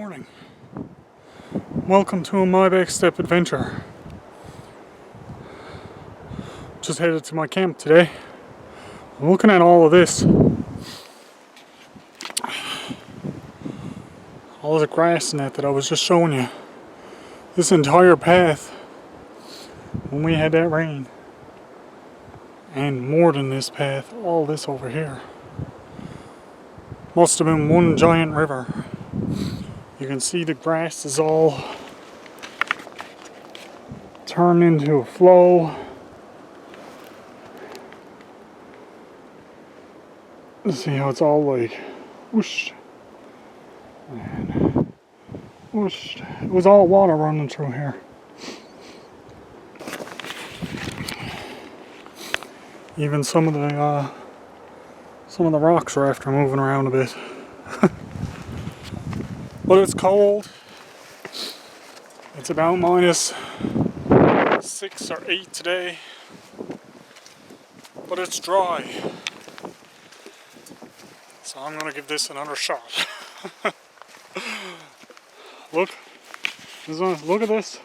morning. Welcome to a My Back Step adventure. Just headed to my camp today. I'm looking at all of this. All the grass in it that I was just showing you. This entire path, when we had that rain, and more than this path, all this over here, must have been one giant river. You can see the grass is all turned into a flow. See how it's all like whoosh and whoosh. It was all water running through here. Even some of the rocks are after moving around a bit. But it's cold. It's about -6 or 8 today. But it's dry. So I'm gonna give this another shot. Look at this.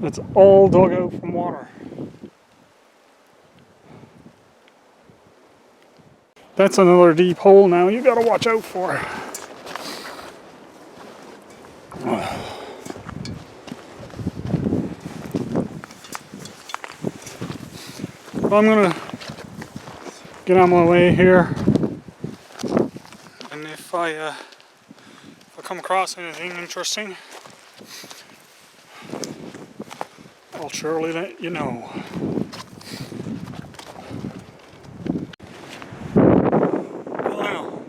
It's all dug out from water. That's another deep hole now you gotta watch out for. I'm gonna get on my way here, and if I come across anything interesting, I'll surely let you know. Well now,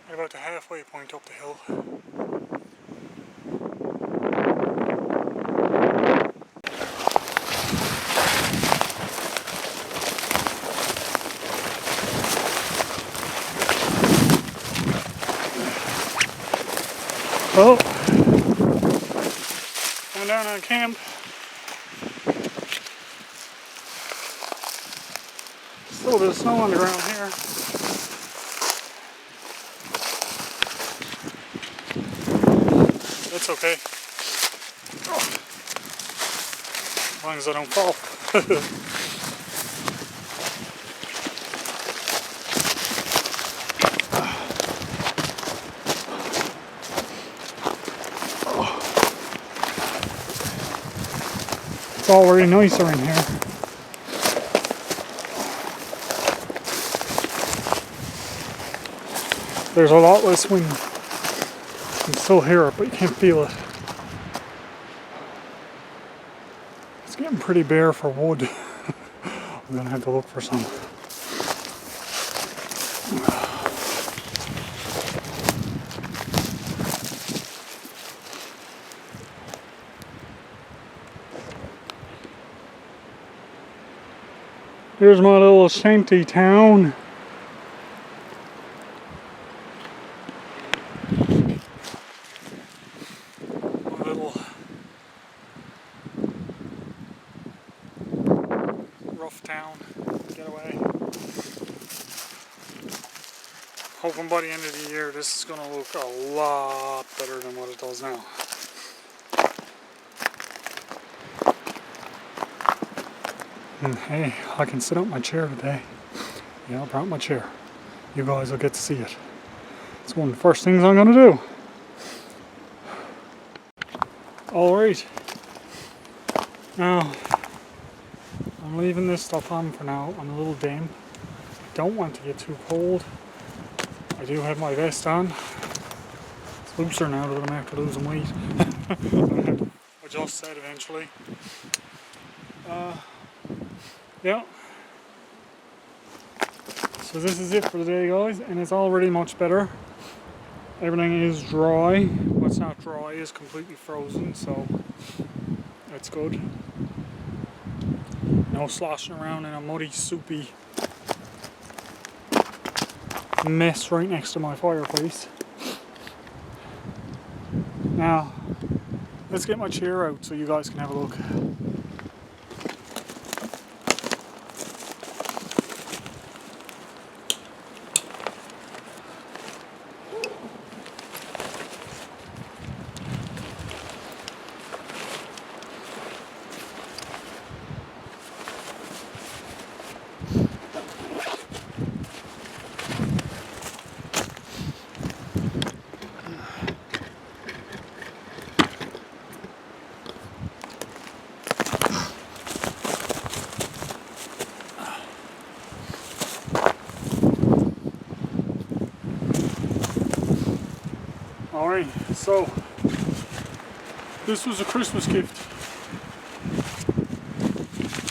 at about the halfway point up the hill. Well, coming down on camp. Still a bit of snow on the ground here. That's okay. As long as I don't fall. It's already nicer in here. There's a lot less wind. You can still hear it, but you can't feel it. It's getting pretty bare for wood. I'm gonna have to look for some. Here's my little shanty town. My little rough town getaway. Hoping by the end of the year this is going to look a lot better than what it does now. And hey, I can sit up my chair today. Yeah, I brought my chair. You guys will get to see it. It's one of the first things I'm going to do. Alright. Now, I'm leaving this stuff on for now. I'm a little damp. I don't want to get too cold. I do have my vest on. It's looser now that I'm after losing weight. I'll adjust that eventually. Yeah. So this is it for the day, guys, and it's already much better. Everything is dry. What's not dry is completely frozen, so that's good. No sloshing around in a muddy, soupy mess right next to my fireplace. Now, let's get my chair out so you guys can have a look. So, this was a Christmas gift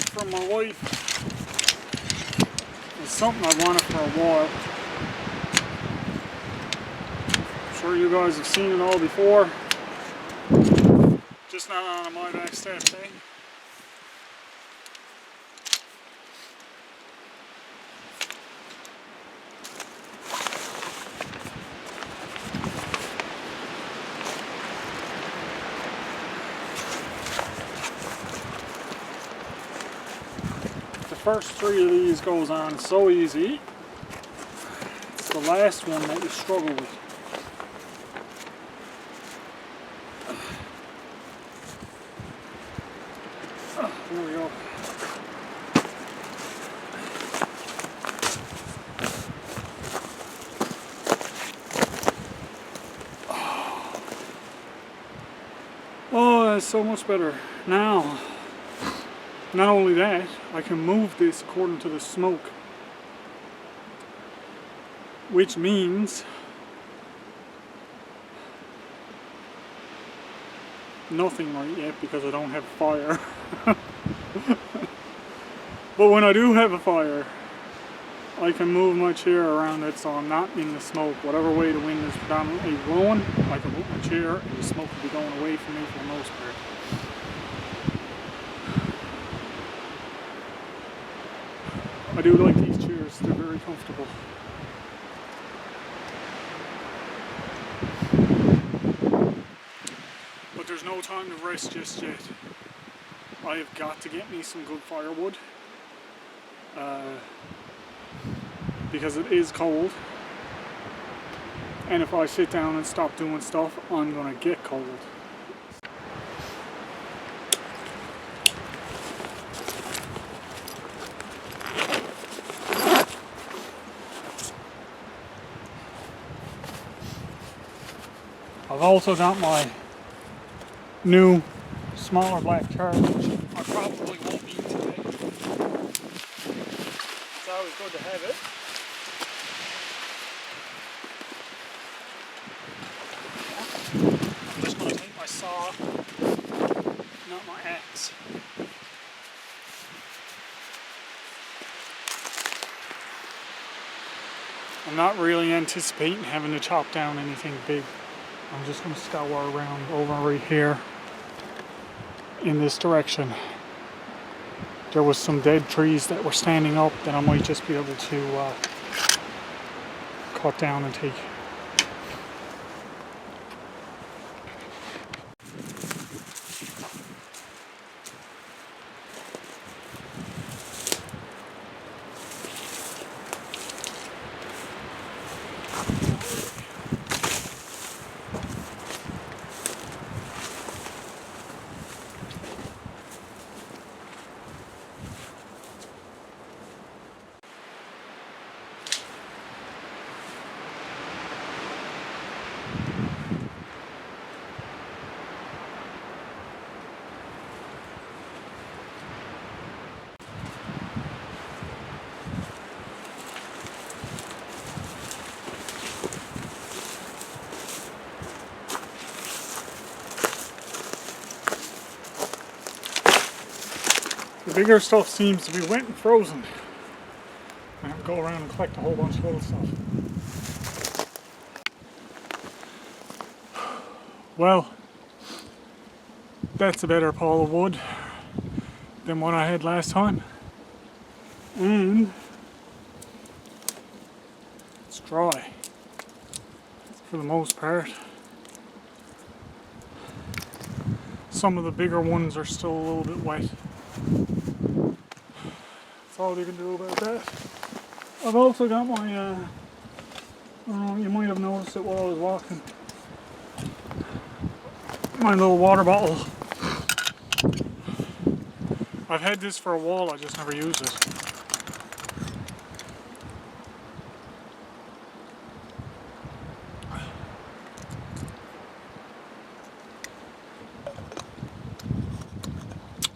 from my wife. It's something I've wanted for a while. I'm sure you guys have seen it all before. Just not on a my back step thing. The first 3 of these goes on so easy. It's the last one that you struggle with. There we go. Oh, that's so much better. Now, not only that, I can move this according to the smoke. Which means nothing right yet because I don't have fire. But when I do have a fire, I can move my chair around it so I'm not in the smoke. Whatever way the wind is predominantly blowing, I can move my chair and the smoke will be going away from me for the most part. I do like these chairs, they're very comfortable. But there's no time to rest just yet. I have got to get me some good firewood. Because it is cold, and if I sit down and stop doing stuff, I'm gonna get cold. I've also got my new smaller black charge, which I probably won't need today. It's always good to have it. I'm just going to take my saw, not my axe. I'm not really anticipating having to chop down anything big. I'm just going to scour around over right here in this direction. There was some dead trees that were standing up that I might just be able to cut down and take. The bigger stuff seems to be wet and frozen. I have to go around and collect a whole bunch of little stuff. Well, that's a better pile of wood than what I had last time. And it's dry for the most part. Some of the bigger ones are still a little bit wet. That's all you can do about that. I've also got my, I don't know, you might have noticed it while I was walking. My little water bottle. I've had this for a while, I just never used it.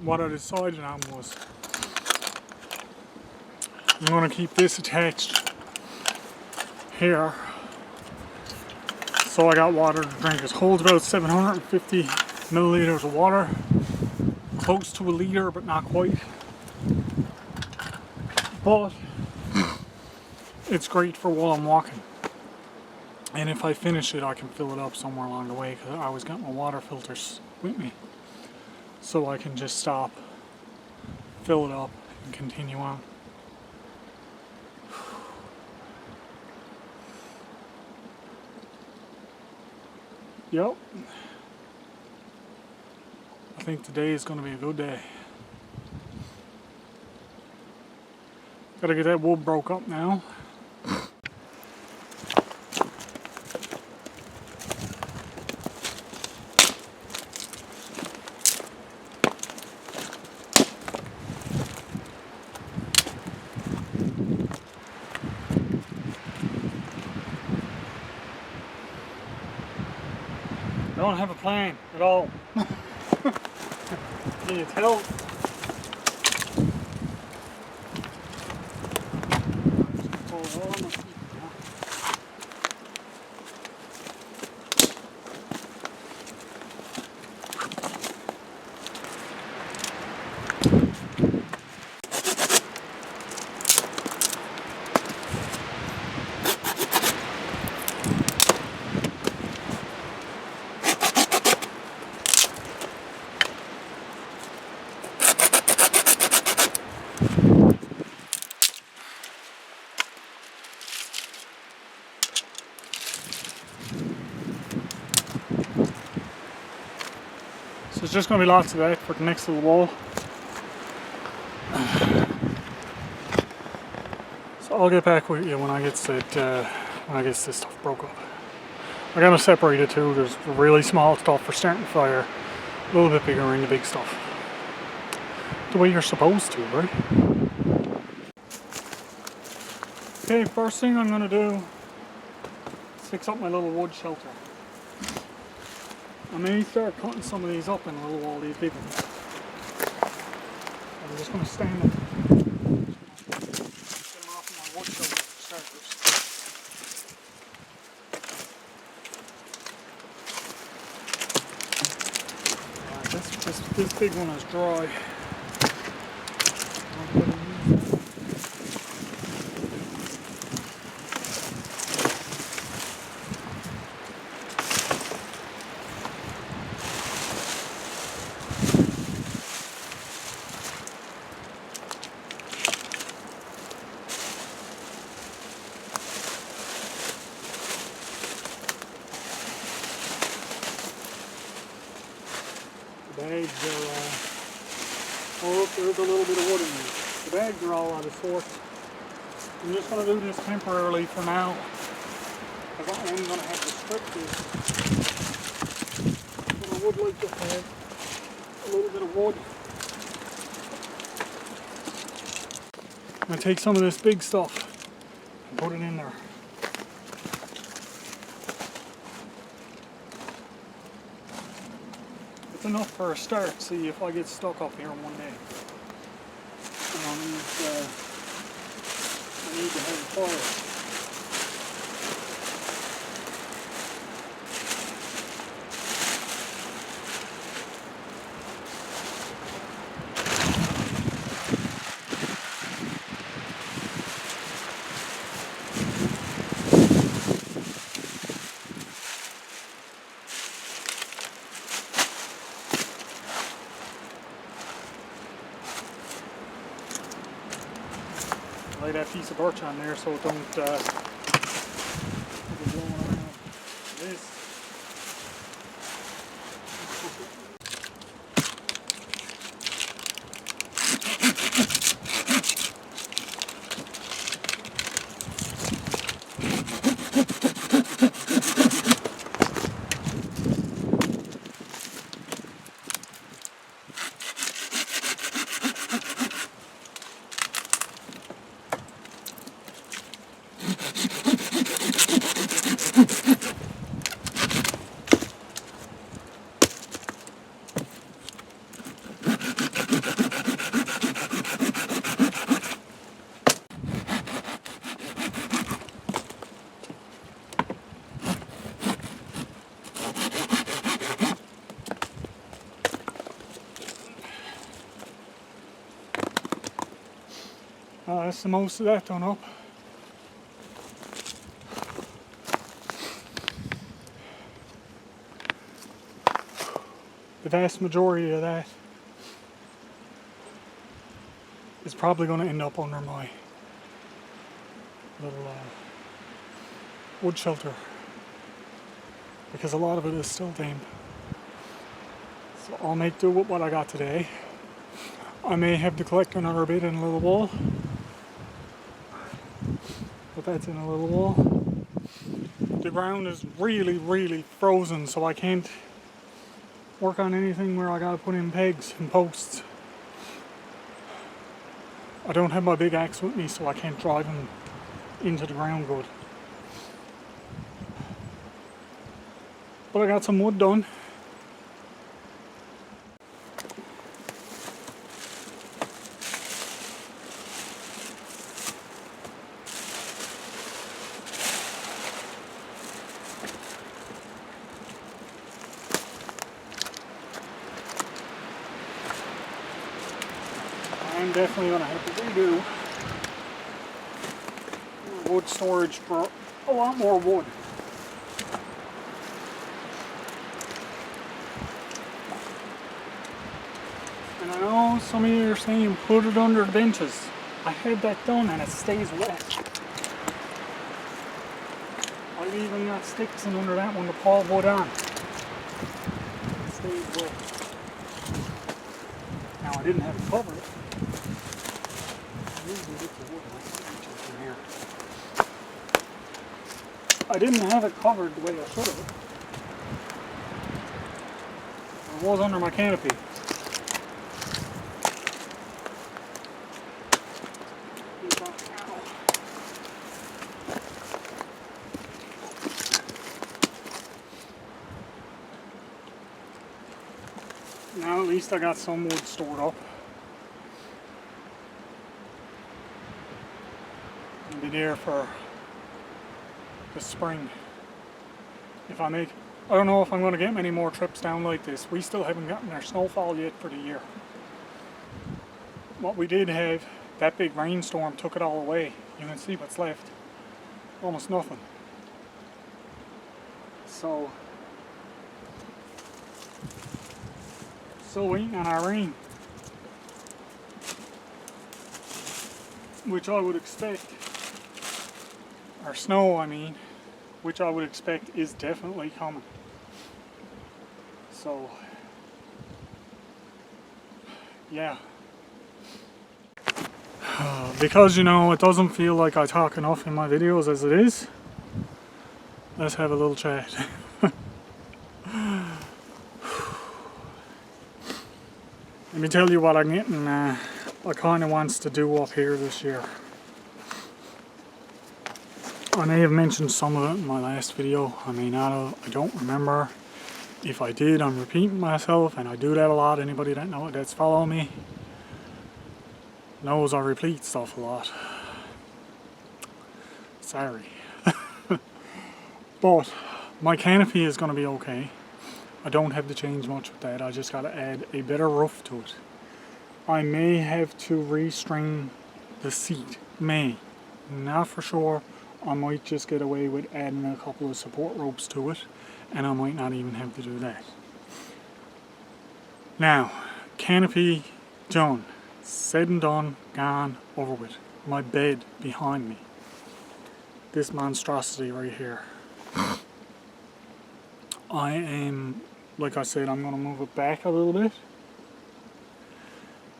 What I decided on was I'm going to keep this attached here So I got water to drink. It holds about 750 milliliters of water. Close to a liter, but not quite. But it's great for while I'm walking. And if I finish it, I can fill it up somewhere along the way, because I always got my water filters with me. So I can just stop, fill it up, and continue on. Yep. I think today is going to be a good day. Gotta get that wood broke up now. I don't have a plan at all. Can you tell? So there's just going to be lots of that for the next to the wall. So I'll get back with you when I get this stuff broke up. I gotta separate it too. There's really small stuff for starting fire, a little bit bigger in the big stuff. The way you're supposed to, right? Okay, first thing I'm gonna do is fix up my little wood shelter. I may start cutting some of these up and roll all these big ones. I'm just gonna stand them. Get them off my wood shelter for starters. This big one is dry. The bags are, oh look, there's a little bit of wood in there. The bags are all out of sorts. I'm just going to do this temporarily for now, because I am going to have to strip this. But I would like to have a little bit of wood. I'm going to take some of this big stuff and put it in there. It's enough for a start. See if I get stuck up here one day. And I need to have a fire. Lay that piece of birch on there so it don't be blowing around. This. That's the most of that done up. The vast majority of that is probably going to end up under my little wood shelter, because a lot of it is still damp. So I'll make do with what I got today. I may have to collect another bit in a little wall, but that's in a little wall. The ground is really, really frozen, so I can't work on anything where I gotta put in pegs and posts. I don't have my big axe with me, so I can't drive them into the ground good. But I got some wood done. I'm definitely going to have to redo wood storage for a lot more wood. And I know some of you are saying put it under the benches. I had that done and it stays wet. I've even got sticks in under that one to pile wood on. It stays wet. Now I didn't have it covered. I didn't have it covered the way I should have. It was under my canopy. Now at least I got some wood stored up. It'll be there for the spring. I don't know if I'm going to get many more trips down like this. We still haven't gotten our snowfall yet for the year. What we did have, that big rainstorm took it all away. You can see what's left. Almost nothing. So waiting on our rain, which I would expect, or snow I mean, which I would expect is definitely coming. So yeah, because you know it doesn't feel like I talk enough in my videos as it is, let's have a little chat. Let me tell you what I'm getting, I kind of wants to do up here this year. I may have mentioned some of it in my last video. I may not have, I don't remember. If I did, I'm repeating myself, and I do that a lot. Anybody that's follow me knows I repeat stuff a lot. Sorry. But my canopy is going to be okay. I don't have to change much with that. I just got to add a better roof to it. I may have to restring the seat. May. Not for sure. I might just get away with adding a couple of support ropes to it, and I might not even have to do that. Now, canopy done. Said and done, gone, over with. My bed behind me. This monstrosity right here. I am, like I said, I'm going to move it back a little bit.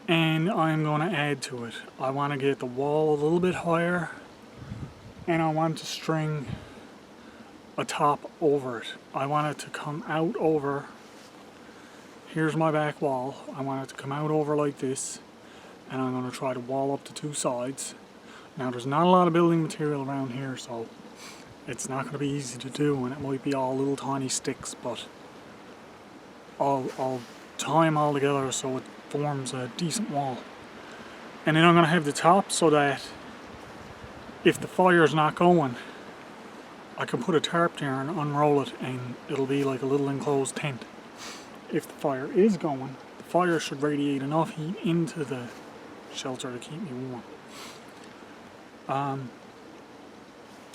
And I'm going to add to it. I want to get the wall a little bit higher. And I want to string a top over it. I want it to come out over. Here's my back wall. I want it to come out over like this. And I'm going to try to wall up the two sides. Now there's not a lot of building material around here, so it's not going to be easy to do, and it might be all little tiny sticks, but I'll tie them all together so it forms a decent wall. And then I'm going to have the top so that if the fire's not going, I can put a tarp there and unroll it, and it'll be like a little enclosed tent. If the fire is going, the fire should radiate enough heat into the shelter to keep me warm. And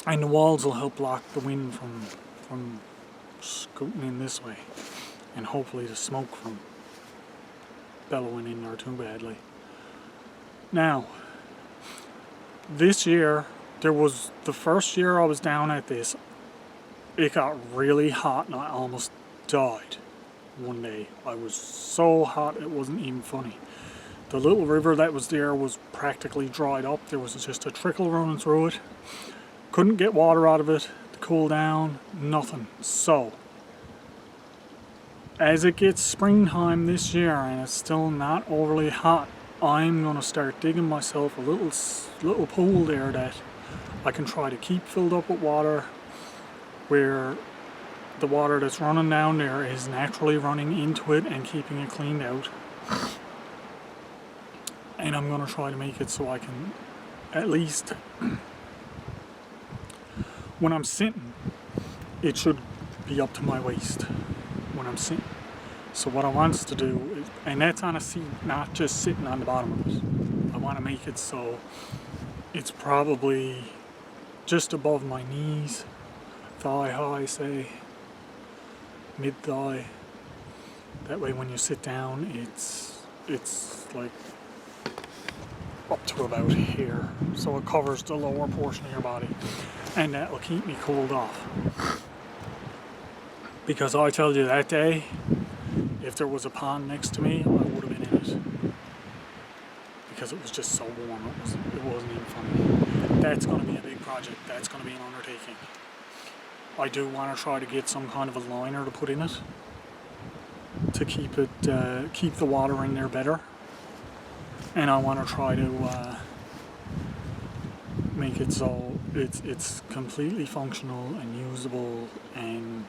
the walls will help block the wind from scooting in this way, and hopefully the smoke from bellowing in there too badly. Now, this year, there was the first year I was down at this, it got really hot and I almost died one day. I was so hot it wasn't even funny. The little river that was there was practically dried up. There was just a trickle running through it. Couldn't get water out of it to cool down, nothing. So, as it gets springtime this year and it's still not overly hot, I'm going to start digging myself a little pool there that I can try to keep filled up with water, where the water that's running down there is naturally running into it and keeping it cleaned out. And I'm going to try to make it so I can at least, when I'm sitting, it should be up to my waist when I'm sitting. So what I want to do is, and that's on a seat, not just sitting on the bottom of it. I want to make it so it's probably just above my knees, thigh high, say, mid thigh. That way when you sit down, it's like up to about here, so it covers the lower portion of your body, and that will keep me cooled off. Because I tell you, that day, if there was a pond next to me, I would have been in it, because it was just so warm. It wasn't even funny. That's going to be a big project. That's going to be an undertaking. I do want to try to get some kind of a liner to put in it to keep the water in there better. And I want to try to make it so it's completely functional and usable, and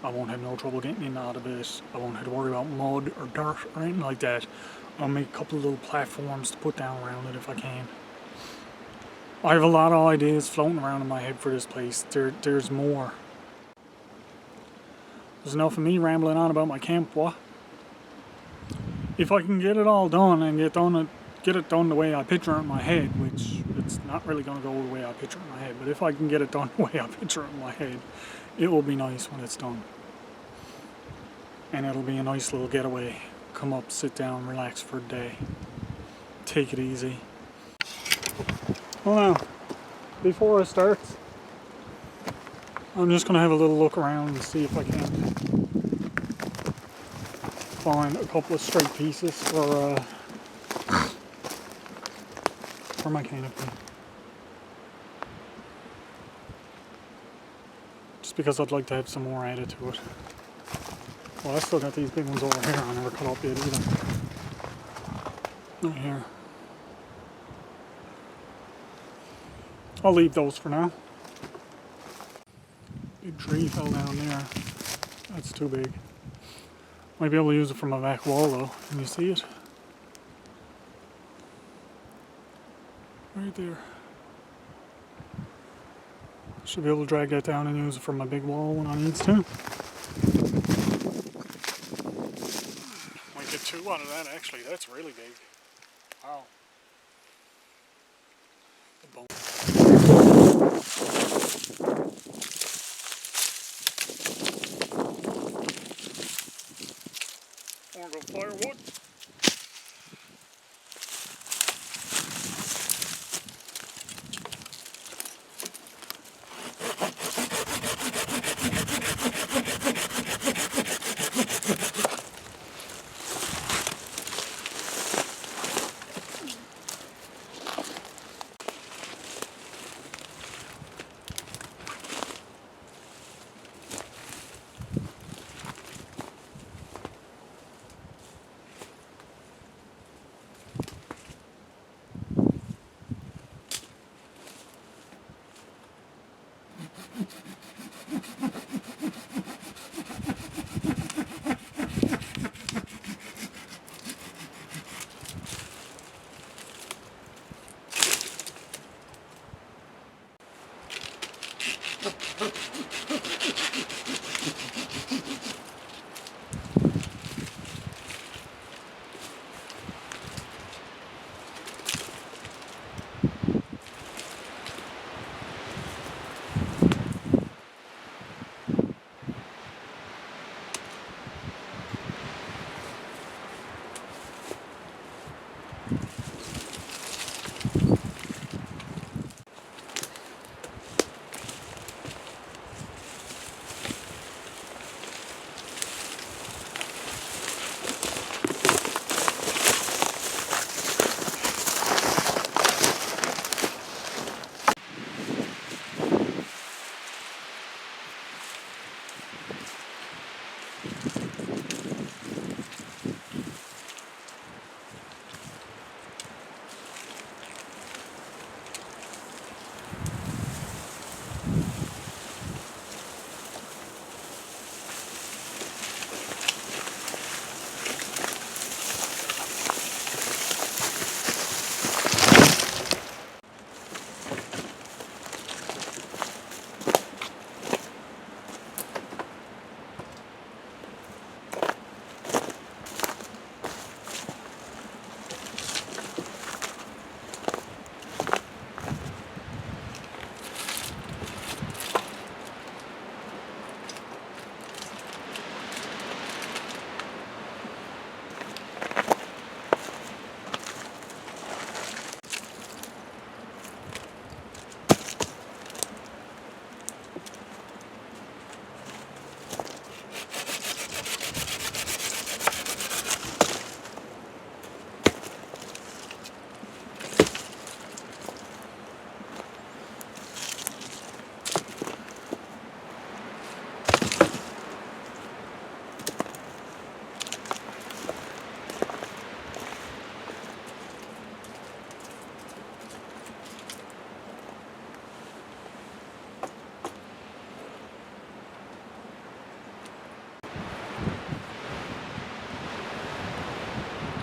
I won't have no trouble getting in and out of it. I won't have to worry about mud or dirt or anything like that. I'll make a couple of little platforms to put down around it if I can. I have a lot of ideas floating around in my head for this place. There's more. There's enough of me rambling on about my camp, what? If I can get it all done and get it done the way I picture it in my head, which it's not really going to go the way I picture it in my head, but if I can get it done the way I picture it in my head, it will be nice when it's done. And it'll be a nice little getaway. Come up, sit down, relax for a day. Take it easy. Well now, before I start, I'm just going to have a little look around and see if I can find a couple of straight pieces for my canopy. Just because I'd like to have some more added to it. Well, I still got these big ones over here I never cut up yet either. Right here. I'll leave those for now. Big tree fell down there. That's too big. Might be able to use it for my back wall though. Can you see it? Right there. Should be able to drag that down and use it for my big wall when I need to. Might get two out of that actually. That's really big. Wow. The bone. Want to go firewood?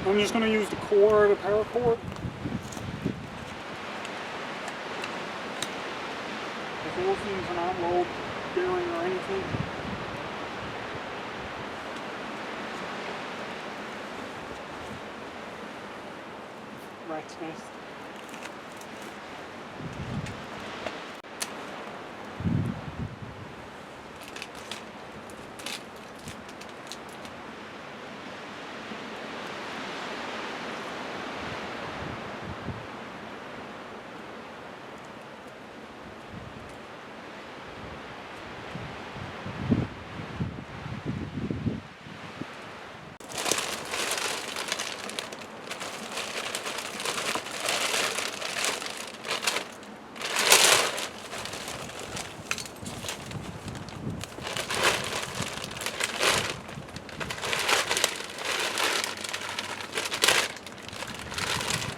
I'm just going to use the core of the paracord. If those things are not low bearing or anything. Rat's nest.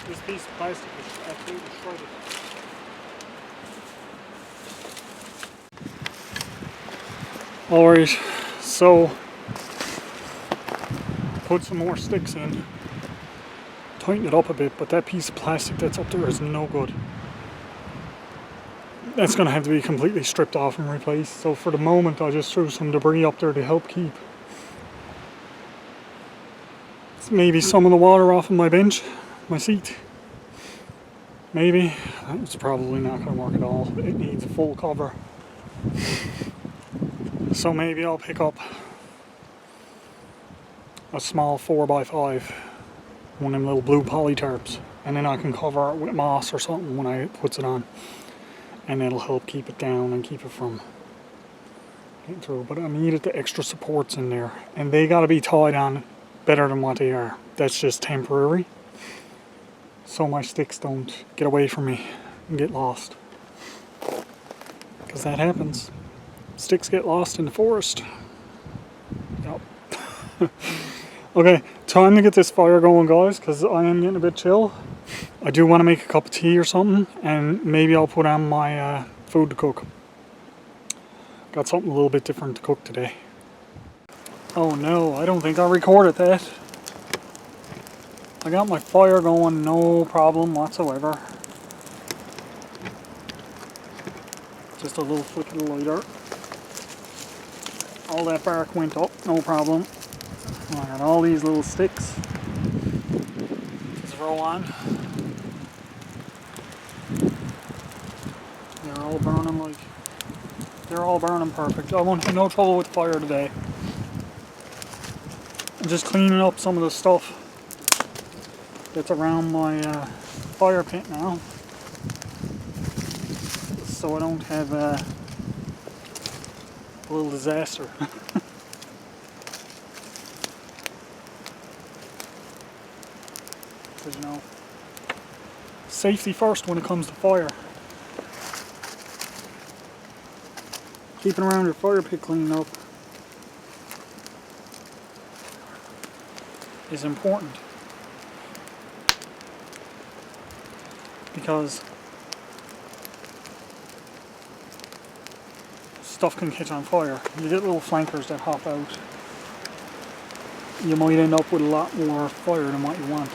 This piece of plastic is absolutely shredded. Alright, so put some more sticks in, tighten it up a bit, but that piece of plastic that's up there is no good. That's going to have to be completely stripped off and replaced. So for the moment I just threw some debris up there to help keep maybe some of the water off of my bench, my seat. Maybe. It's probably not going to work at all. It needs a full cover. So maybe I'll pick up a small 4x5, one of them little blue poly tarps, and then I can cover it with moss or something when I put it on, and it'll help keep it down and keep it from getting through. But I needed the extra supports in there, and they got to be tied on better than what they are. That's just temporary, so my sticks don't get away from me and get lost, because that happens. Sticks get lost in the forest. Yep. Okay, time to get this fire going, guys, because I am getting a bit chill. I do want to make a cup of tea or something, and maybe I'll put on my food to cook. Got something a little bit different to cook today. Oh no, I don't think I recorded that. I got my fire going, no problem whatsoever. Just a little flick of the lighter. All that bark went up, no problem. I got all these little sticks to throw on. They're all burning perfect. I won't have no trouble with fire today. I'm just cleaning up some of the stuff It's around my fire pit now, so I don't have a little disaster. Because, you know, safety first when it comes to fire. Keeping around your fire pit cleaned up is important, because stuff can catch on fire. You get little flankers that hop out. You might end up with a lot more fire than what you want.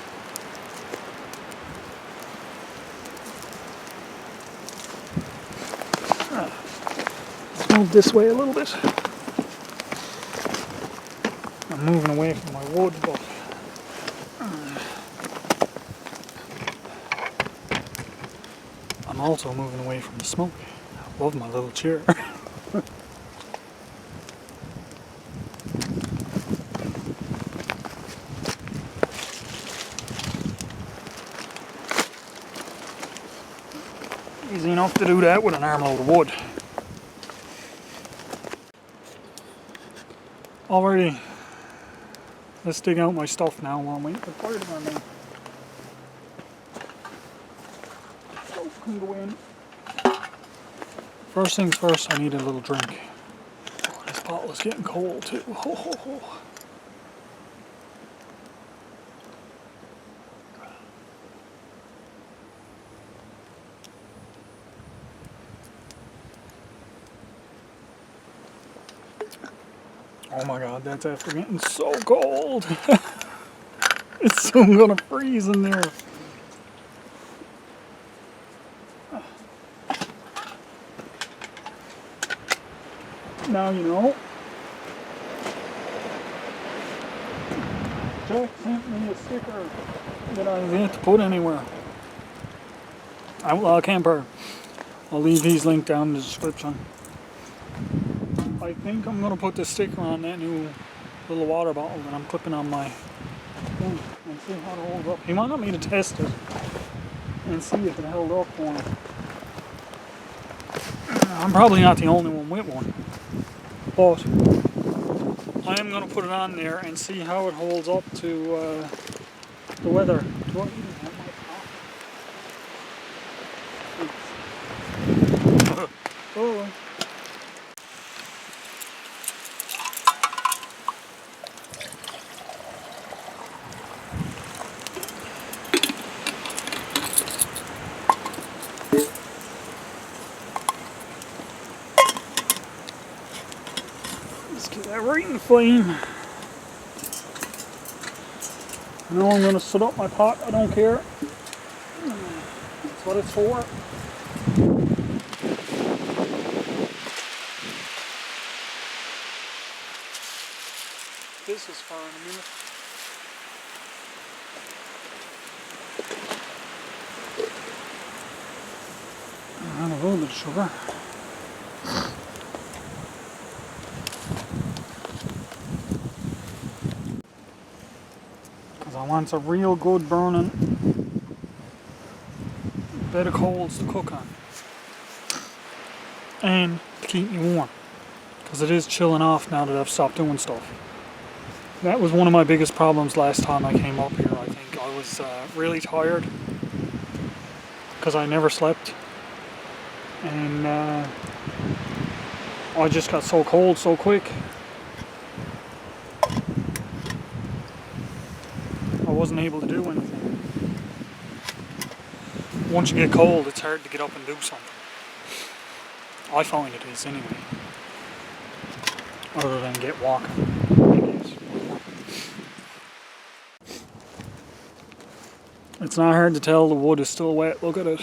Let's move this way a little bit. I'm moving away from my wood, but I'm also moving away from the smoke. I love my little chair. Easy enough to do that with an armload of wood. Alrighty, let's dig out my stuff now while I'm waiting for the fire to burn down. Stuff can go in. First things first, I need a little drink. Oh, this bottle is getting cold too. Ho, ho, ho. Oh my god, that's after getting so cold. It's soon gonna freeze in there. Now you know. Jack sent me a sticker that I was yet to put anywhere. Outlaw camper. I'll leave these linked down in the description. I think I'm going to put the sticker on that new little water bottle that I'm clipping on my thing and see how it holds up. He wanted me to test it and see if it held up for him. I'm probably not the only one with one, but I am going to put it on there and see how it holds up to the weather. Do I even have my pocket? Oh. Let's get that right in the flame. I know I'm going to set up my pot, I don't care. That's what it's for. This is far in a minute. And a little bit of sugar. Because I want a real good burning bed of coals to cook on. And to keep me warm. Because it is chilling off now that I've stopped doing stuff. That was one of my biggest problems last time I came up here. I think I was really tired because I never slept, and I just got so cold so quick. I wasn't able to do anything. Once you get cold, it's hard to get up and do something. I find it is anyway. Other than get walking. It's not hard to tell the wood is still wet. Look at it.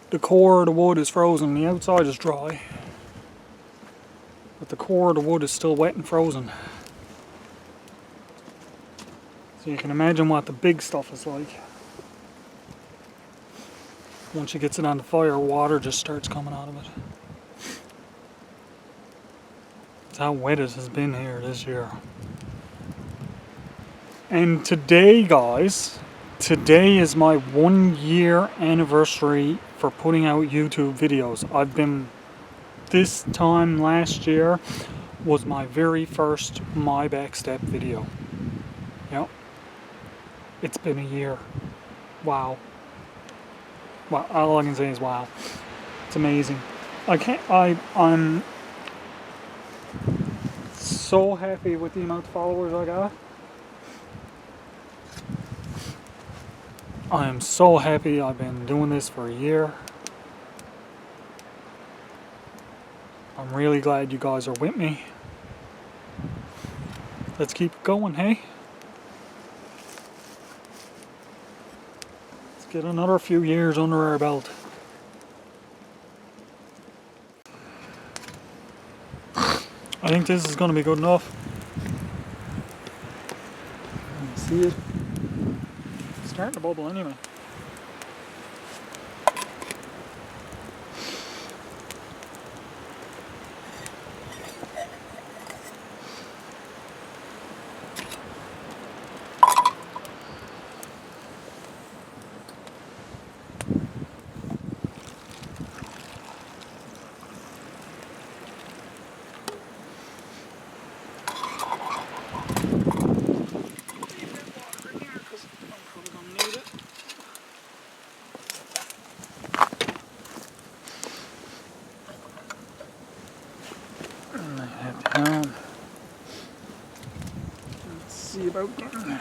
The core of the wood is frozen. The outside is dry. But the core of the wood is still wet and frozen. So you can imagine what the big stuff is like. Once you get it on the fire, water just starts coming out of it. That's how wet it has been here this year. And today, guys, today is my 1 year anniversary for putting out YouTube videos. This time last year was my very first My Backstep video. Yep. It's been a year. Wow. Well, all I can say is wow. It's amazing. I'm so happy with the amount of followers I got. I am so happy I've been doing this for a year. I'm really glad you guys are with me. Let's keep it going, hey? Let's get another few years under our belt. I think this is going to be good enough. See it? It's starting to bubble anyway. Let's see about getting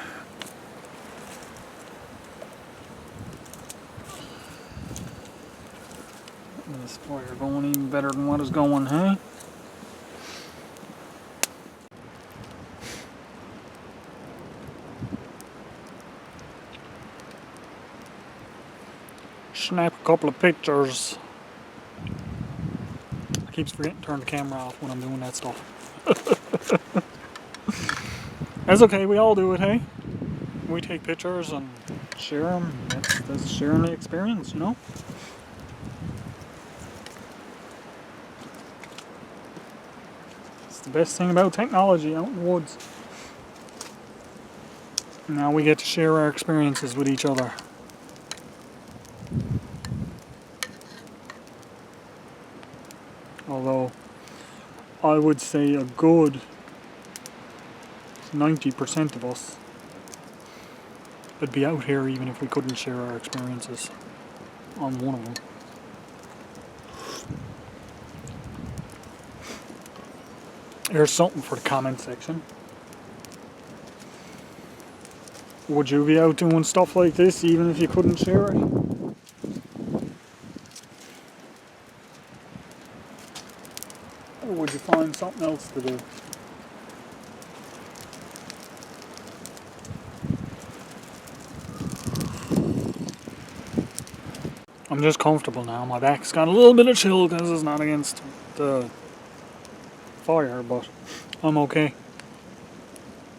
this fire going even better than what is going, hey? Snap a couple of pictures. I keep forgetting to turn the camera off when I'm doing that stuff. That's okay, we all do it, hey? We take pictures and share them. That's sharing the experience, you know? It's the best thing about technology out in the woods. Now we get to share our experiences with each other. Although, I would say a good 90% of us would be out here even if we couldn't share our experiences on one of them. Here's something for the comment section. Would you be out doing stuff like this even if you couldn't share it? Or would you find something else to do? I'm just comfortable now. My back's got a little bit of chill because it's not against the fire, but I'm okay.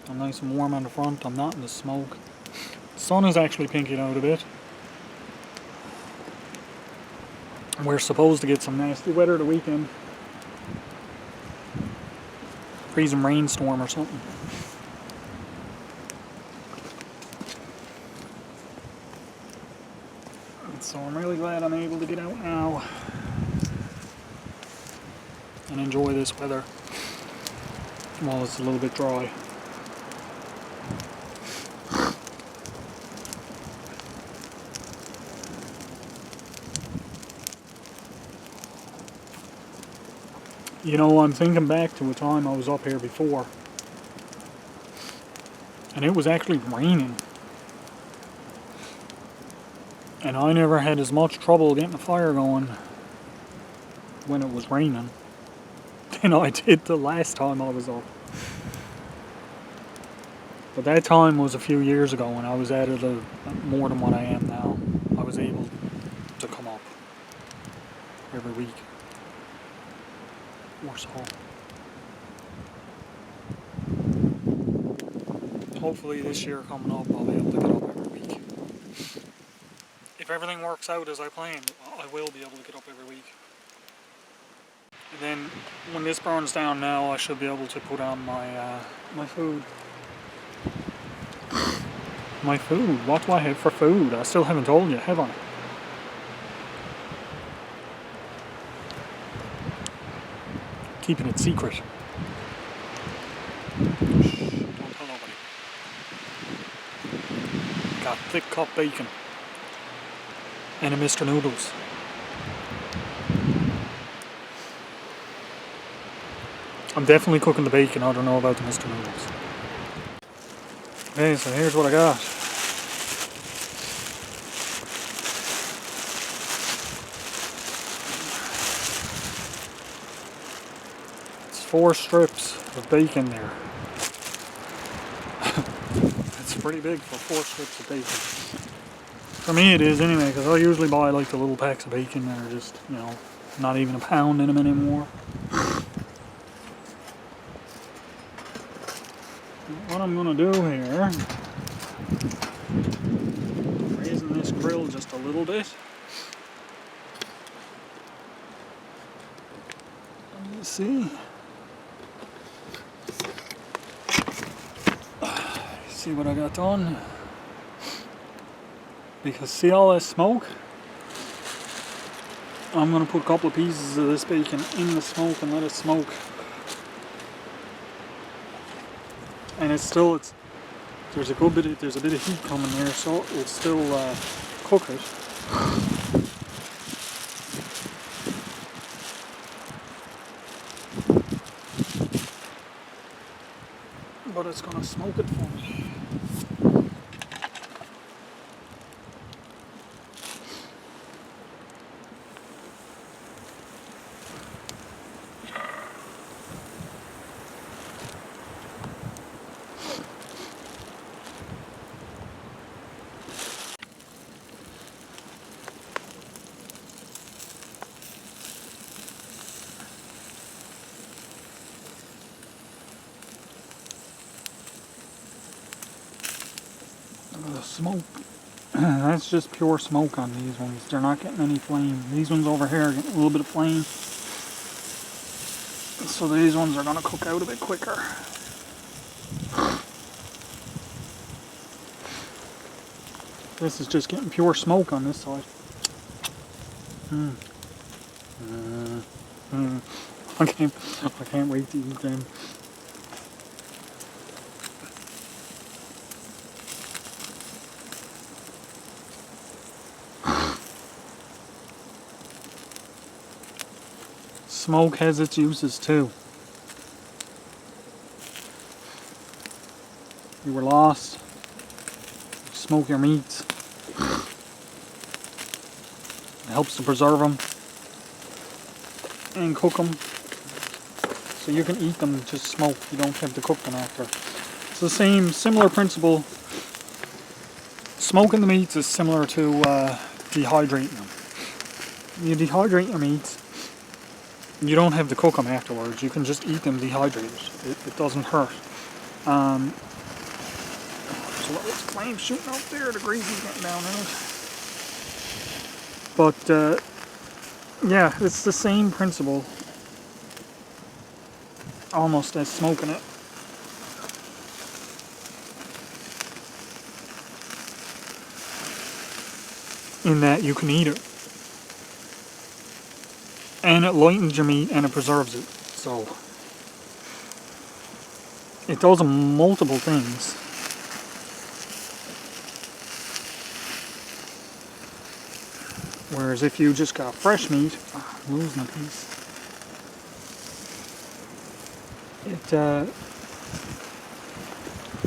I'm nice and warm on the front. I'm not in the smoke. The sun is actually pinking out a bit. We're supposed to get some nasty weather the weekend. Freezing rainstorm or something. So I'm really glad I'm able to get out now and enjoy this weather while it's a little bit dry. You know, I'm thinking back to a time I was up here before, and it was actually raining. And I never had as much trouble getting a fire going when it was raining than I did the last time I was up. But that time was a few years ago and I was at it more than what I am now. I was able to come up every week or so. Hopefully this year coming up I'll be able to get up every week. If everything works out as I planned, I will be able to get up every week. And then when this burns down now, I should be able to put on my my food. My food. What do I have for food? I still haven't told you, have I? Keeping it secret. Shh, don't tell nobody. Got thick cut bacon. And a Mr. Noodles. I'm definitely cooking the bacon. I don't know about the Mr. Noodles. Okay, so here's what I got. It's 4 strips of bacon there. It's pretty big for 4 strips of bacon. For me it is anyway, because I usually buy like the little packs of bacon that are just, you know, not even a pound in them anymore. What I'm gonna do here, raising this grill just a little bit. You see? See what I got done? Because see all this smoke? I'm gonna put a couple of pieces of this bacon in the smoke and let it smoke. And there's a bit of heat coming there, so it'll still cook it. But it's gonna smoke it for me. The smoke, that's just pure smoke on these ones. They're not getting any flame. These ones over here are getting a little bit of flame. So these ones are going to cook out a bit quicker. This is just getting pure smoke on this side. I can't wait to eat them. Smoke has its uses too. You were lost. Smoke your meats. It helps to preserve them and cook them, so you can eat them just smoked. You don't have to cook them after. It's the similar principle. Smoking the meats is similar to dehydrating them. You dehydrate your meats. You don't have to cook them afterwards. You can just eat them dehydrated. It doesn't hurt. So it's flame shooting out there. The greasy's getting down in it. But yeah, it's the same principle, almost, as smoking it. In that you can eat it. And it lightens your meat and it preserves it. So it does multiple things. Whereas if you just got fresh meat, I'm losing a piece.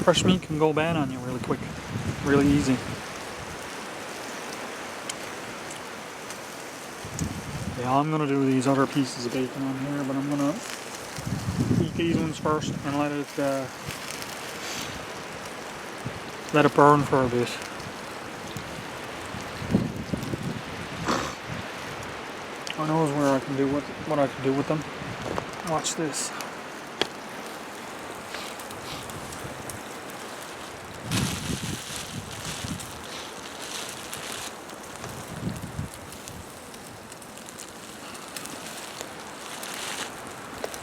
Fresh meat can go bad on you really quick, really easy. Yeah, I'm gonna do these other pieces of bacon on here, but I'm gonna eat these ones first and let it burn for a bit. I know where I can do what I can do with them. Watch this.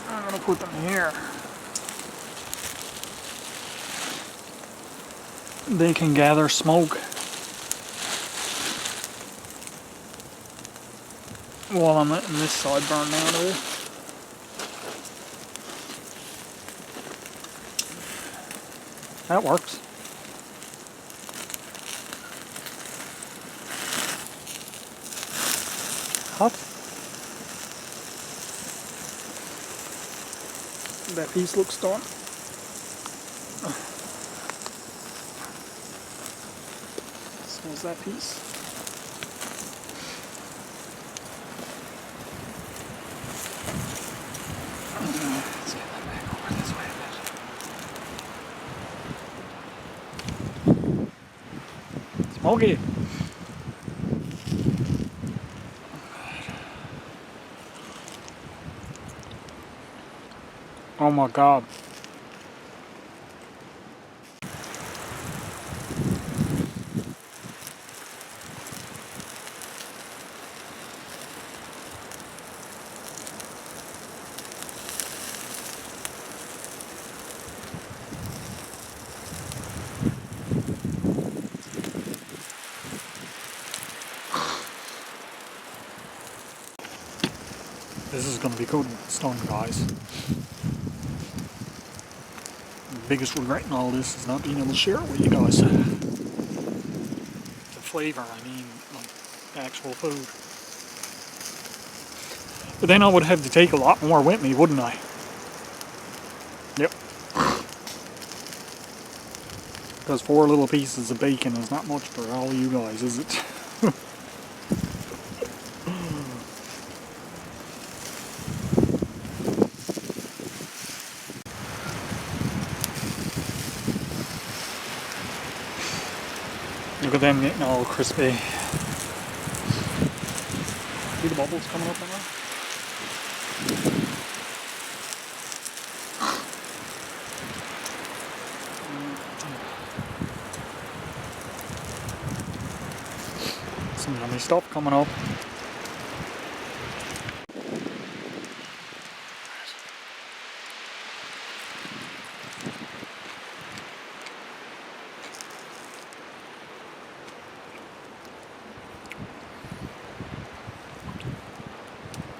I'm gonna put them here. they can gather smoke while I'm letting this side burn down there. That works. Hot. That piece looks done. Smells that piece. Let's get that back over this way a bit. Smoky. Oh my God. This is going to be good stone, guys. The biggest regret in all this is not being able to share it with you guys. The flavour, I mean, like actual food. But then I would have to take a lot more with me, wouldn't I? Yep. Because 4 little pieces of bacon is not much for all you guys, is it? Look at them getting all crispy. See the bubbles coming up on that? Some yummy stuff coming up.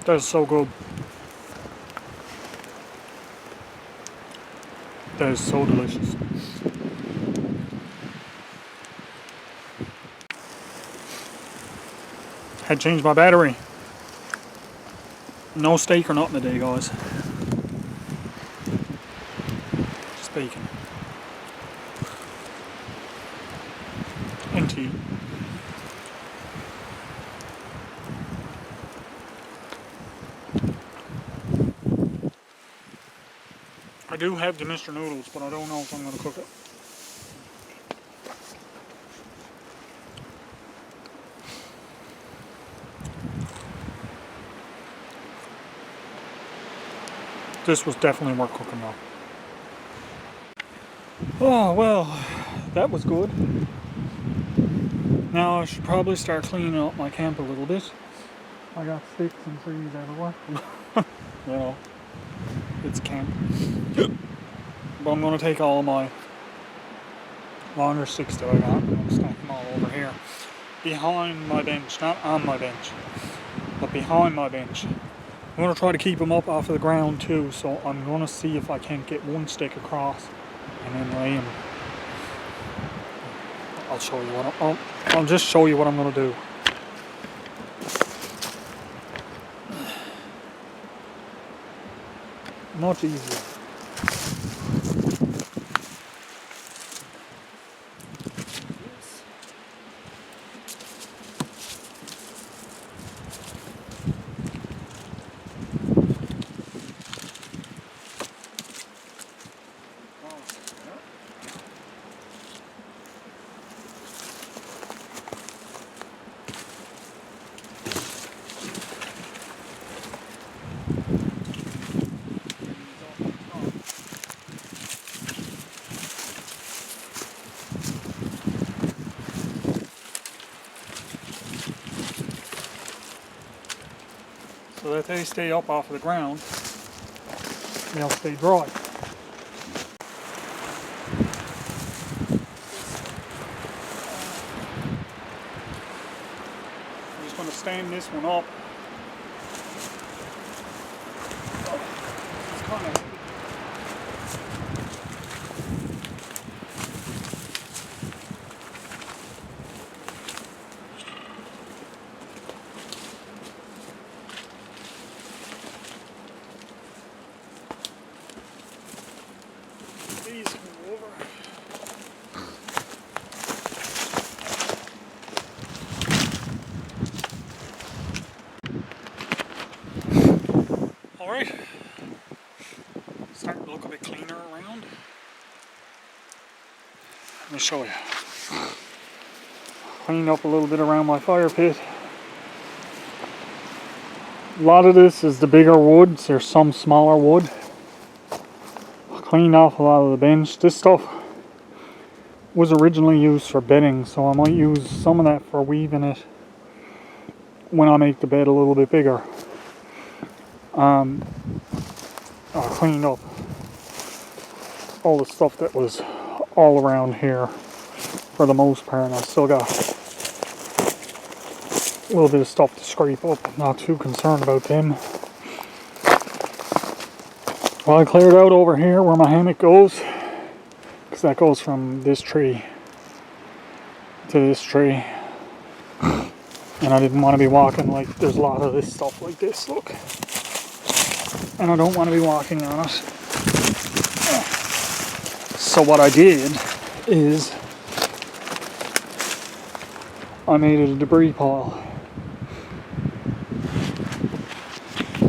That is so good. That is so delicious. Had changed my battery. No steak or nothing today, guys. Just bacon. And tea. I do have the Mr. Noodles, but I don't know if I'm going to cook it. This was definitely worth cooking though. Oh, well, that was good. Now I should probably start cleaning up my camp a little bit. I got sticks and trees everywhere. You know, it's camp. But I'm going to take all my longer sticks that I got and I'm going to stack them all over here. Behind my bench, not on my bench, but behind my bench. I'm going to try to keep them up off of the ground too, so I'm going to see if I can't get one stick across and then lay them. I'll show you what I'll just show you what I'm going to do. Much easier. So that they stay up off of the ground, they'll stay dry. stand this one up. It's kind of these can go over. Alright, starting to look a bit cleaner around. Let me show you. Cleaned up a little bit around my fire pit. A lot of this is the bigger woods, there's some smaller wood. I cleaned off a lot of the bench. This stuff was originally used for bedding, so I might use some of that for weaving it when I make the bed a little bit bigger. I cleaned up all the stuff that was all around here for the most part, and I still got a little bit of stuff to scrape up. I'm not too concerned about them. Well, I cleared out over here where my hammock goes, because that goes from this tree to this tree, and I didn't want to be walking like there's a lot of this stuff like this, look, and I don't want to be walking on it. So what I did is I made it a debris pile.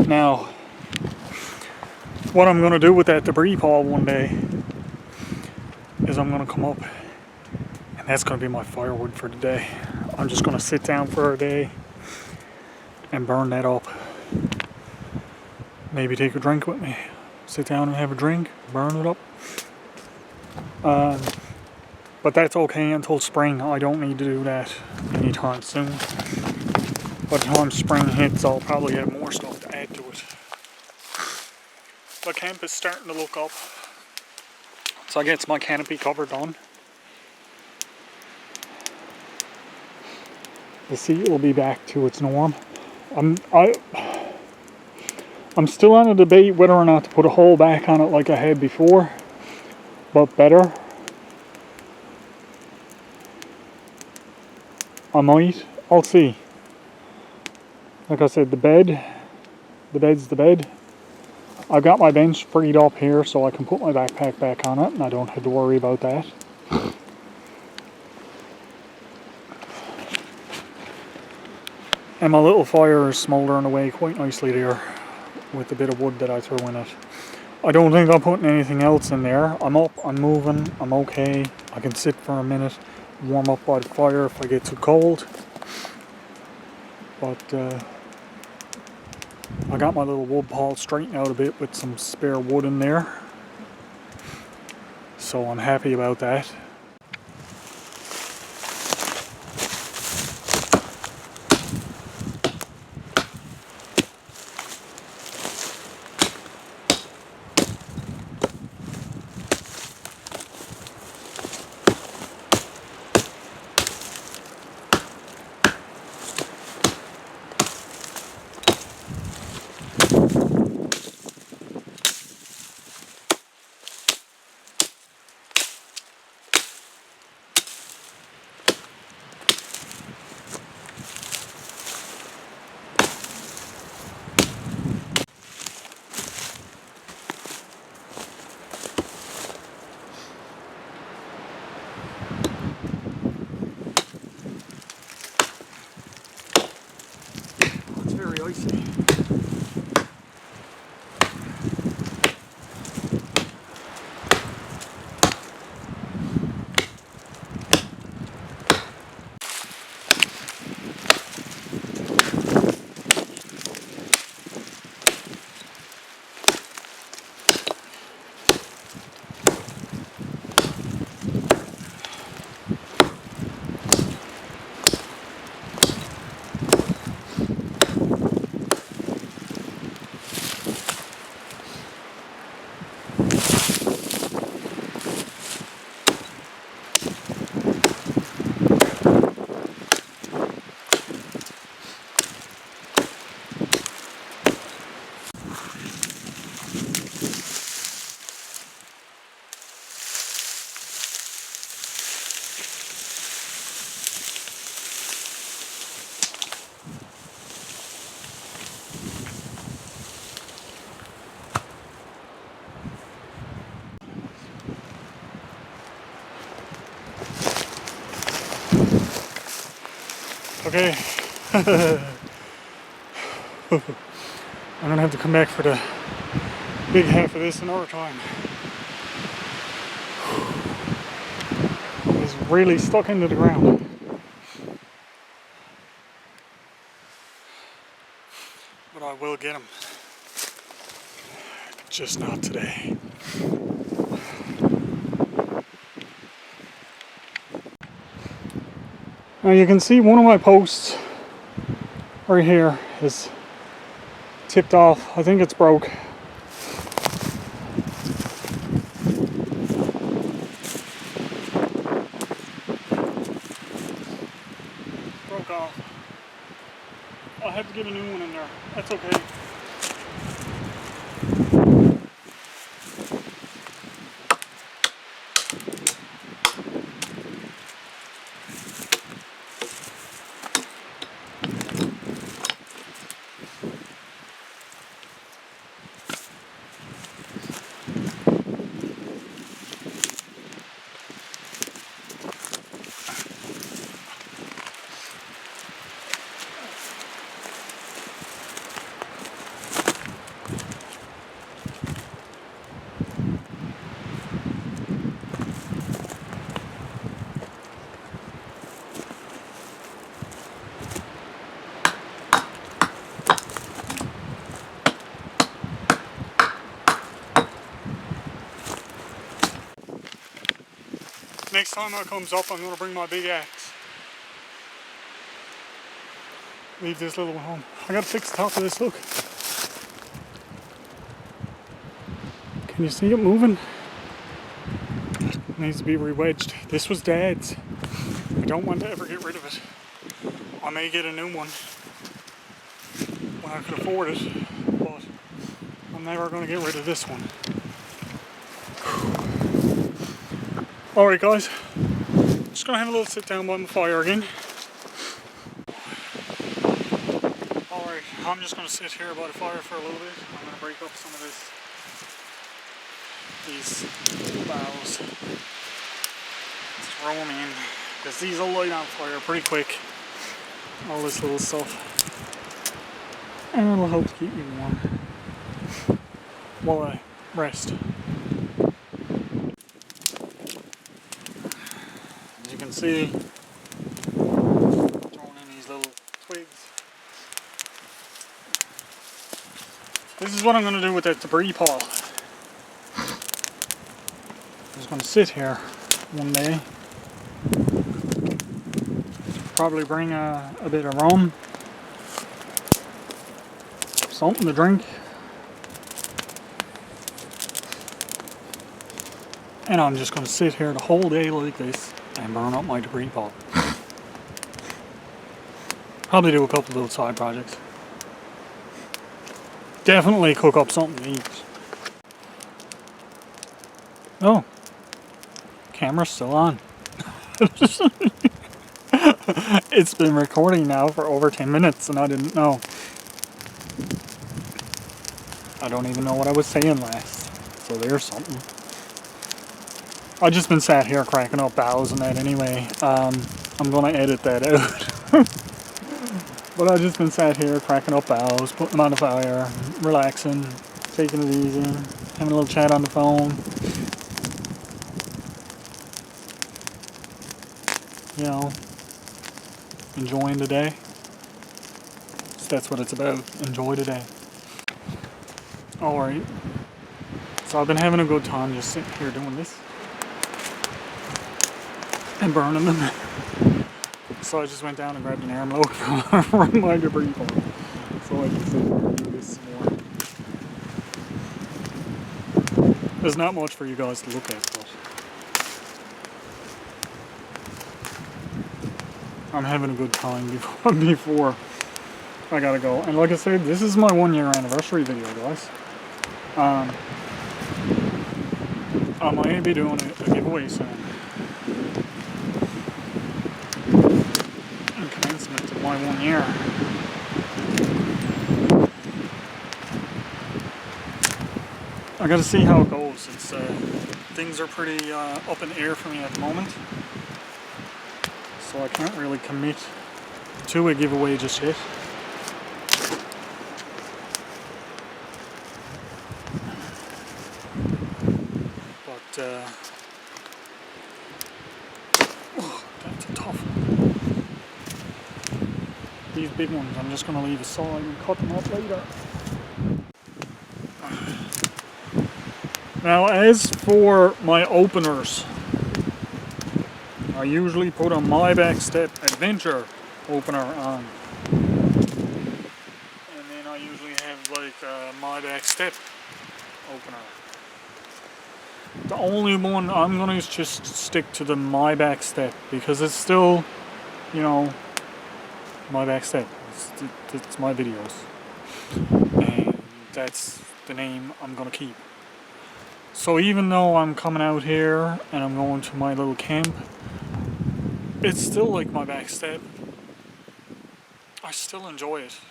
Now, what I'm going to do with that debris pile one day is I'm going to come up, and that's going to be my firewood for the day. I'm just going to sit down for a day and burn that up. Maybe take a drink with me. Sit down and have a drink, burn it up. But that's okay until spring. I don't need to do that anytime soon. By the time spring hits, I'll probably have more stuff to add to it. The camp is starting to look up, so I get my canopy cover done. The seat will be back to its norm. I'm still on a debate whether or not to put a hole back on it like I had before, but better. I might. I'll see. Like I said, the bed's the bed. I've got my bench freed up here so I can put my backpack back on it and I don't have to worry about that. And my little fire is smouldering away quite nicely there with the bit of wood that I threw in it. I don't think I'm putting anything else in there. I'm up, I'm moving, I'm okay. I can sit for a minute, warm up by the fire if I get too cold. But I got my little wood pile straightened out a bit with some spare wood in there. So I'm happy about that. Very icy. Okay. I'm gonna have to come back for the big half of this another time. It's really stuck into the ground. But I will get him. Just not today. Now you can see one of my posts right here is tipped off. I think it's broke. Broke off. I'll have to get a new one in there. That's okay. Next time that comes up, I'm going to bring my big axe. Leave this little one home. I got to fix the top of this, look. Can you see it moving? It needs to be re-wedged. This was Dad's. I don't want to ever get rid of it. I may get a new one when I can afford it, but I'm never going to get rid of this one. Alright guys, just going to have a little sit down by my fire again. Alright, I'm just going to sit here by the fire for a little bit. I'm going to break up some of these boughs. Throw them in, because these will light on fire pretty quick. All this little stuff. And it'll help keep me warm while I rest. As you can see, throwing in these little twigs. This is what I'm going to do with that debris pile. I'm just going to sit here one day. Probably bring a bit of rum. Something to drink. And I'm just going to sit here the whole day like this and burn up my debris pile. Probably do a couple of little side projects. Definitely cook up something to eat. Oh, camera's still on. It's been recording now for over 10 minutes and I didn't know. I don't even know what I was saying last. So there's something. I've just been sat here cracking up boughs and that anyway. I'm going to edit that out. But I've just been sat here cracking up boughs, putting them on the fire, relaxing, taking it easy, having a little chat on the phone. You know, enjoying the day. So that's what it's about. Enjoy the day. Alright. So I've been having a good time just sitting here doing this. And burning them. So I just went down and grabbed an arm load from my debris pile. So I can sit here and do this some more. There's not much for you guys to look at, but I'm having a good time before I gotta go. And like I said, this is my 1 year anniversary video, guys. I might be doing a giveaway soon. In commencement of my 1 year. I gotta see how it goes. It's things are pretty up in the air for me at the moment. So I can't really commit two-way giveaway just yet. But oh, that's a tough one. These big ones I'm just going to leave aside and cut them up later. Now as for my openers, I usually put a My Backstep Adventure opener on. And then I usually have like a My Backstep opener. The only one I'm going to just stick to the My Backstep because it's still, you know, My Backstep. It's my videos. And that's the name I'm going to keep. So even though I'm coming out here and I'm going to my little camp, it's still like my backstep. I still enjoy it.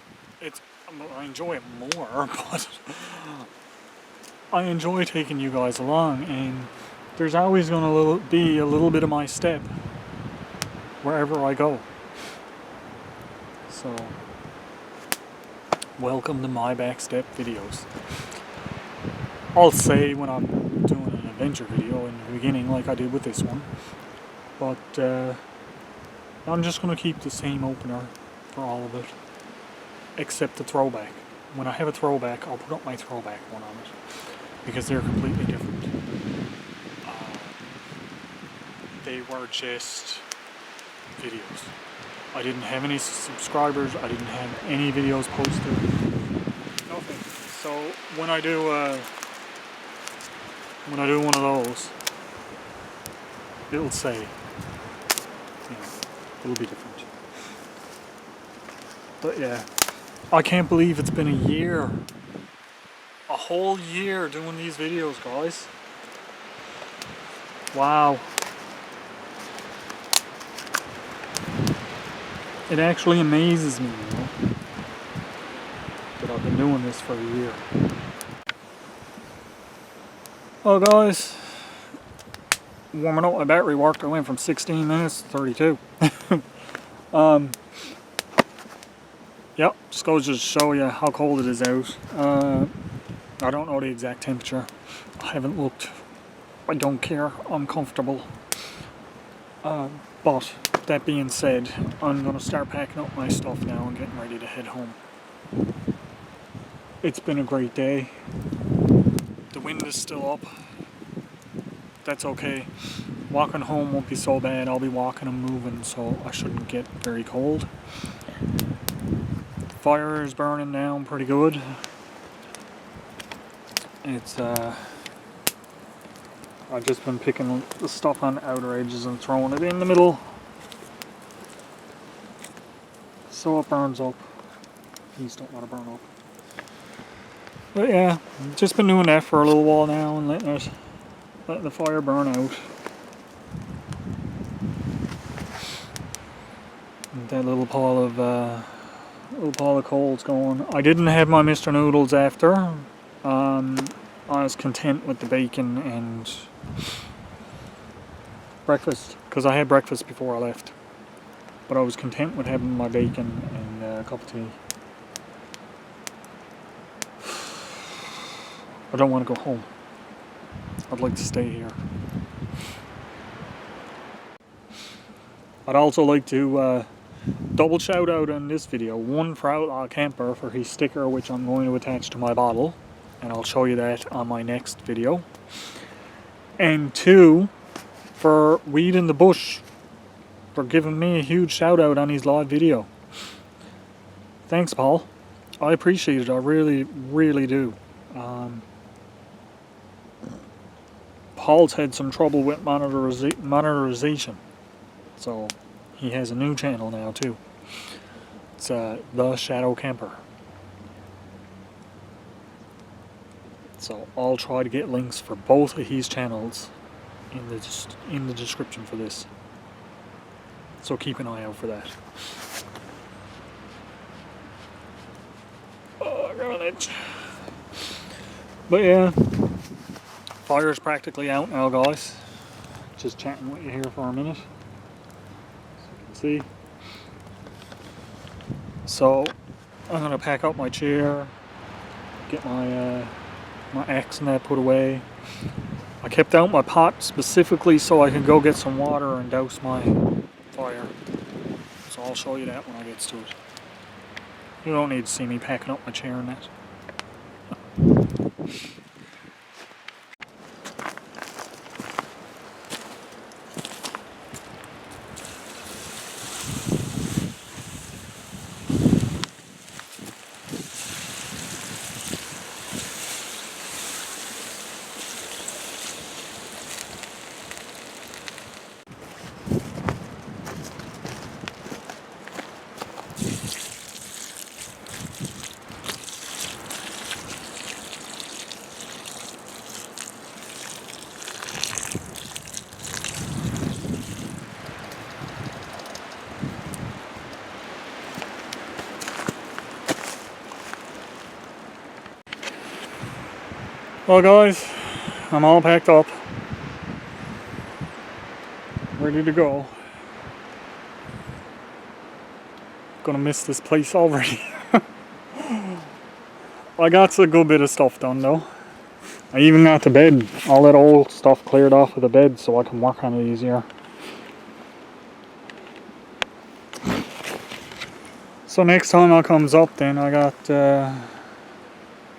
I enjoy it more, but I enjoy taking you guys along, and there's always going to be a little bit of my step wherever I go. So, welcome to My Backstep videos. I'll say when I'm doing an adventure video in the beginning like I did with this one, but I'm just going to keep the same opener for all of it, except the throwback. When I have a throwback, I'll put up my throwback one on it, because they're completely different. They were just videos. I didn't have any subscribers, I didn't have any videos posted, nothing. So when I do one of those, it'll say, you know, it'll be different. But yeah, I can't believe it's been a year. A whole year doing these videos, guys. Wow. It actually amazes me, you know, that I've been doing this for a year. Well guys, warming up my battery worked. I went from 16 minutes to 32. Yep, just goes to show you how cold it is out. I don't know the exact temperature. I haven't looked. I don't care. I'm comfortable. But that being said, I'm going to start packing up my stuff now and getting ready to head home. It's been a great day. The wind is still up. That's okay. Walking home won't be so bad. I'll be walking and moving, so I shouldn't get very cold. Fire is burning down pretty good. It's I've just been picking the stuff on the outer edges and throwing it in the middle, so it burns up. These don't want to burn up. But yeah, just been doing that for a little while now and letting the fire burn out. And that little pile of coals going. I didn't have my Mr. Noodles after. I was content with the bacon and breakfast, because I had breakfast before I left. But I was content with having my bacon and a cup of tea. I don't want to go home. I'd like to stay here. I'd also like to double shout out on this video. One for Outlaw Camper for his sticker, which I'm going to attach to my bottle, and I'll show you that on my next video. And two for Weed in the Bush for giving me a huge shout out on his live video. Thanks, Paul. I appreciate it. I really, really do. Paul's had some trouble with monetization, so he has a new channel now too. It's The Shadow Camper. So I'll try to get links for both of his channels in the description for this. So keep an eye out for that. Oh, I got an itch. But yeah, fire's practically out now, guys. Just chatting with you here for a minute, as you can see. So I'm gonna pack up my chair, get my my axe and that put away. I kept out my pot specifically so I could go get some water and douse my fire. So I'll show you that when I get to it. You don't need to see me packing up my chair and that. Well guys, I'm all packed up, ready to go. Gonna miss this place already. I got a good bit of stuff done though. I even got the bed, all that old stuff cleared off of the bed so I can work on it easier. So next time I comes up then I got,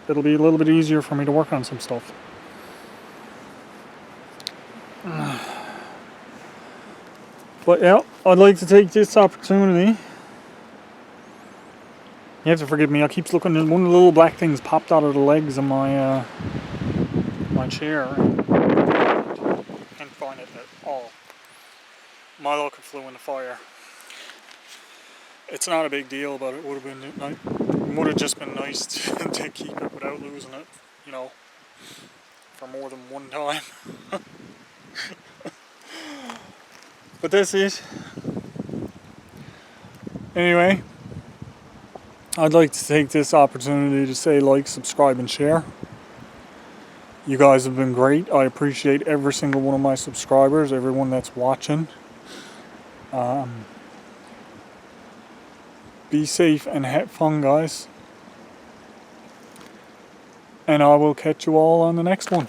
it'll be a little bit easier for me to work on some stuff. But yeah, I'd like to take this opportunity. You have to forgive me, I keep looking at one of the little black things popped out of the legs of my my chair. Can't find it at all. My luck, it flew in the fire. It's not a big deal, but it would have just been nice to keep it without losing it, you know, for more than one time. But that's it. Anyway, I'd like to take this opportunity to say like, subscribe, and share. You guys have been great. I appreciate every single one of my subscribers, everyone that's watching. Be safe and have fun, guys. And I will catch you all on the next one.